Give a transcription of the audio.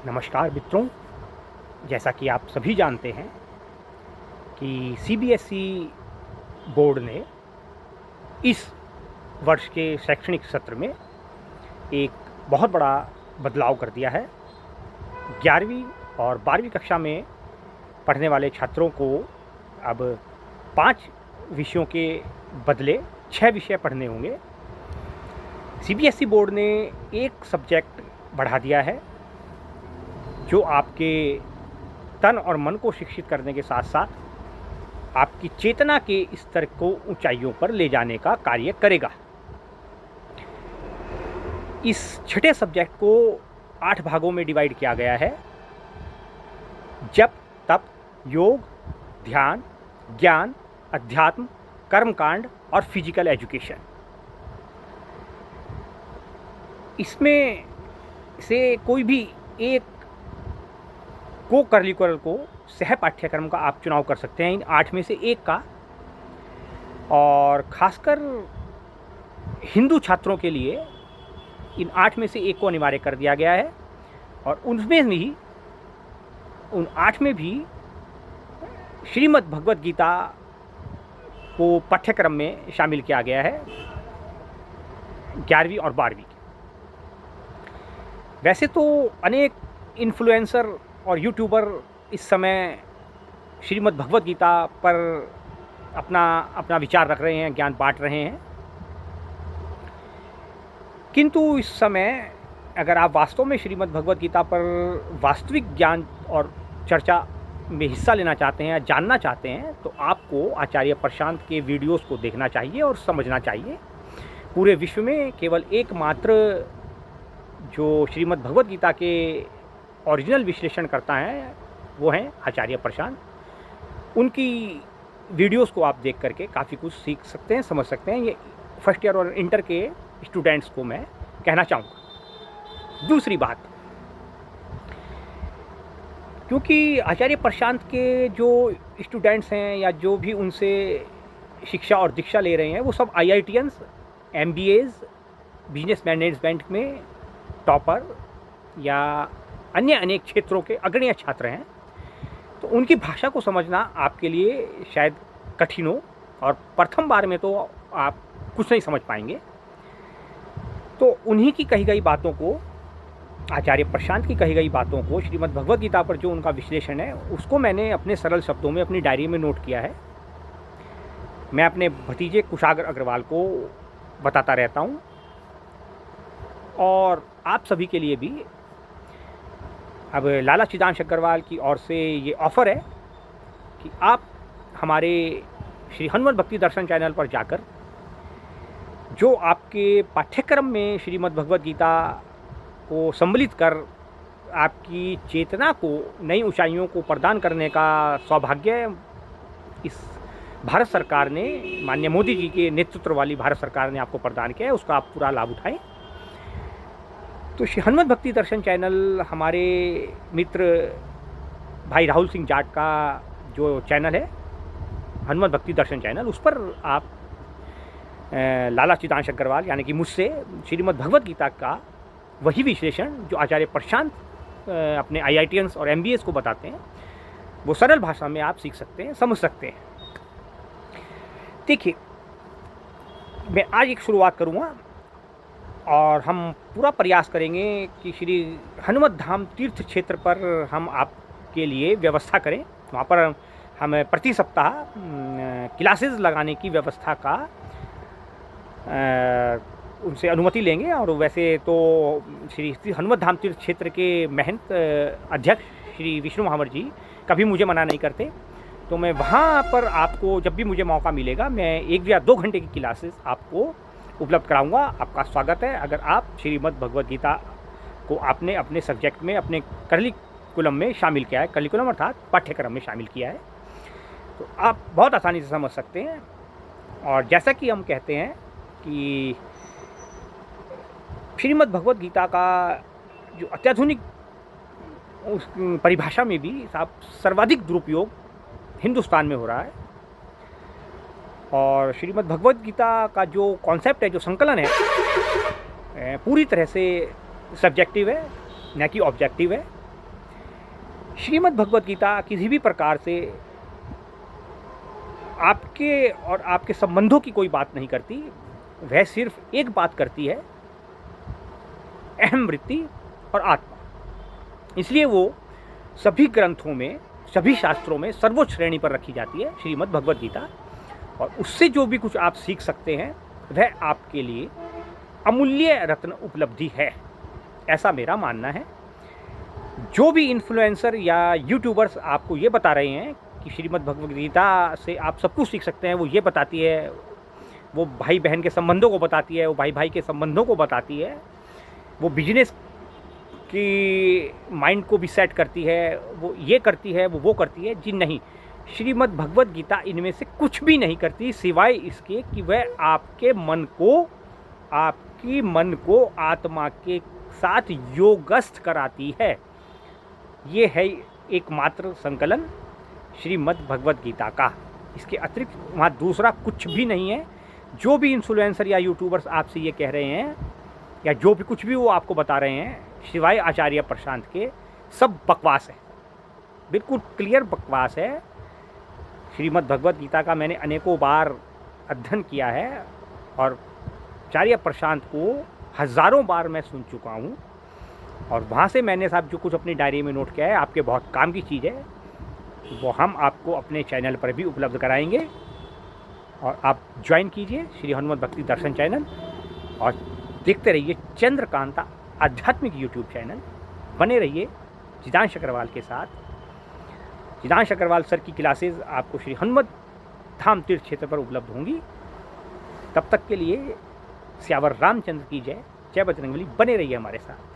नमस्कार मित्रों, जैसा कि आप सभी जानते हैं कि सीबीएसई बोर्ड ने इस वर्ष के शैक्षणिक सत्र में एक बहुत बड़ा बदलाव कर दिया है। 11वीं और 12वीं कक्षा में पढ़ने वाले छात्रों को अब 5 विषयों के बदले 6 विषय पढ़ने होंगे। सीबीएसई बोर्ड ने एक सब्जेक्ट बढ़ा दिया है जो आपके तन और मन को शिक्षित करने के साथ साथ आपकी चेतना के स्तर को ऊंचाइयों पर ले जाने का कार्य करेगा। इस छठे सब्जेक्ट को 8 भागों में डिवाइड किया गया है। जप, तप, योग, ध्यान, ज्ञान, अध्यात्म, कर्मकांड और फिजिकल एजुकेशन। इसमें से कोई भी एक को करिकुलर को सह पाठ्यक्रम का आप चुनाव कर सकते हैं इन 8 में से एक का। और खासकर हिंदू छात्रों के लिए इन 8 में से एक को अनिवार्य कर दिया गया है और उन 8 में भी श्रीमद् भगवद गीता को पाठ्यक्रम में शामिल किया गया है 11वीं और 12वीं। वैसे तो अनेक इन्फ्लुएंसर और यूट्यूबर इस समय श्रीमद् भगवद गीता पर अपना विचार रख रहे हैं, ज्ञान बांट रहे हैं, किंतु इस समय अगर आप वास्तव में श्रीमद् भगवद गीता पर वास्तविक ज्ञान और चर्चा में हिस्सा लेना चाहते हैं या जानना चाहते हैं तो आपको आचार्य प्रशांत के वीडियोस को देखना चाहिए और समझना चाहिए। पूरे विश्व में केवल एकमात्र जो श्रीमद् भगवद गीता के ओरिजिनल विश्लेषण करता है वो हैं आचार्य प्रशांत। उनकी वीडियोस को आप देख करके काफ़ी कुछ सीख सकते हैं, समझ सकते हैं। ये फर्स्ट ईयर और इंटर के स्टूडेंट्स को मैं कहना चाहूँगा। दूसरी बात, क्योंकि आचार्य प्रशांत के जो स्टूडेंट्स हैं या जो भी उनसे शिक्षा और दीक्षा ले रहे हैं वो सब IITians, MBAs, बिजनेस मैनेजमेंट में टॉपर या अन्य अनेक क्षेत्रों के अग्रणी छात्र हैं, तो उनकी भाषा को समझना आपके लिए शायद कठिन हो और प्रथम बार में तो आप कुछ नहीं समझ पाएंगे। तो उन्हीं की कही गई बातों को, आचार्य प्रशांत की कही गई बातों को, श्रीमद् भगवद गीता पर जो उनका विश्लेषण है उसको मैंने अपने सरल शब्दों में अपनी डायरी में नोट किया है। मैं अपने भतीजे कुशाग्र अग्रवाल को बताता रहता हूँ और आप सभी के लिए भी अब लाला चिदांश अग्रवाल की ओर से ये ऑफ़र है कि आप हमारे श्री हनुमत भक्ति दर्शन चैनल पर जाकर जो आपके पाठ्यक्रम में श्रीमद् भगवद गीता को सम्मिलित कर आपकी चेतना को नई ऊंचाइयों को प्रदान करने का सौभाग्य इस भारत सरकार ने, माननीय मोदी जी के नेतृत्व वाली भारत सरकार ने आपको प्रदान किया है, उसका आप पूरा लाभ उठाएं। तो श्री हनुमत भक्ति दर्शन चैनल हमारे मित्र भाई राहुल सिंह जाट का जो चैनल है हनुमत भक्ति दर्शन चैनल, उस पर आप लाला चिदांश अग्रवाल यानी कि मुझसे श्रीमद् भगवद गीता का वही विश्लेषण जो आचार्य प्रशांत अपने IITians और MBAs को बताते हैं वो सरल भाषा में आप सीख सकते हैं, समझ सकते हैं। देखिए, मैं आज एक शुरुआत करूँगा और हम पूरा प्रयास करेंगे कि श्री हनुमत धाम तीर्थ क्षेत्र पर हम आपके लिए व्यवस्था करें। वहाँ पर हम प्रति सप्ताह क्लासेस लगाने की व्यवस्था का उनसे अनुमति लेंगे। और वैसे तो श्री हनुमत धाम तीर्थ क्षेत्र के महंत अध्यक्ष श्री विष्णु महावर जी कभी मुझे मना नहीं करते, तो मैं वहाँ पर आपको जब भी मुझे मौका मिलेगा मैं 1 या 2 घंटे की क्लासेस आपको उपलब्ध कराऊंगा। आपका स्वागत है। अगर आप श्रीमद् भगवद गीता को आपने अपने सब्जेक्ट में, अपने करिकुलम में शामिल किया है, करिकुलम अर्थात पाठ्यक्रम में शामिल किया है, तो आप बहुत आसानी से समझ सकते हैं। और जैसा कि हम कहते हैं कि श्रीमद् भगवद गीता का जो अत्याधुनिक उस परिभाषा में भी सर्वाधिक दुरुपयोग हिंदुस्तान में हो रहा है। और श्रीमद् भगवद गीता का जो कॉन्सेप्ट है, जो संकलन है, पूरी तरह से सब्जेक्टिव है, न कि ऑब्जेक्टिव है। श्रीमद् भगवत गीता किसी भी प्रकार से आपके और आपके संबंधों की कोई बात नहीं करती। वह सिर्फ एक बात करती है, अहम वृत्ति और आत्मा। इसलिए वो सभी ग्रंथों में, सभी शास्त्रों में सर्वोच्च श्रेणी पर रखी जाती है, श्रीमद् भगवत गीता। और उससे जो भी कुछ आप सीख सकते हैं वह आपके लिए अमूल्य रत्न उपलब्धि है, ऐसा मेरा मानना है। जो भी इन्फ्लुएंसर या यूट्यूबर्स आपको ये बता रहे हैं कि श्रीमद् भगवत गीता से आप सब कुछ सीख सकते हैं, वो ये बताती है, वो भाई बहन के संबंधों को बताती है, वो भाई भाई के संबंधों को बताती है, वो बिजनेस की माइंड को भी सेट करती है, वो ये करती है, वो करती है। जी नहीं, श्रीमद् भगवत गीता इनमें से कुछ भी नहीं करती, सिवाय इसके कि वह आपके मन को आत्मा के साथ योगस्थ कराती है। ये है एकमात्र संकलन श्रीमद् भगवत गीता का। इसके अतिरिक्त वहाँ दूसरा कुछ भी नहीं है। जो भी इन्फ्लुएंसर या यूट्यूबर्स आपसे ये कह रहे हैं या जो भी कुछ भी वो आपको बता रहे हैं, सिवाय आचार्य प्रशांत के, सब बकवास है, बिल्कुल क्लियर बकवास है। श्रीमद् भगवत गीता का मैंने अनेकों बार अध्ययन किया है और आचार्य प्रशांत को हज़ारों बार मैं सुन चुका हूँ। और वहाँ से मैंने साहब जो कुछ अपनी डायरी में नोट किया है, आपके बहुत काम की चीज़ है, वो हम आपको अपने चैनल पर भी उपलब्ध कराएंगे। और आप ज्वाइन कीजिए श्री हनुमत भक्ति दर्शन चैनल और देखते रहिए चंद्रकांता आध्यात्मिक यूट्यूब चैनल। बने रहिए जिदांश अग्रवाल के साथ। जिदांश अग्रवाल सर की क्लासेस आपको श्री हनुमत धाम तीर्थ क्षेत्र पर उपलब्ध होंगी। तब तक के लिए सियावर रामचंद्र की जय। जय बजरंगबली। बने रहिए हमारे साथ।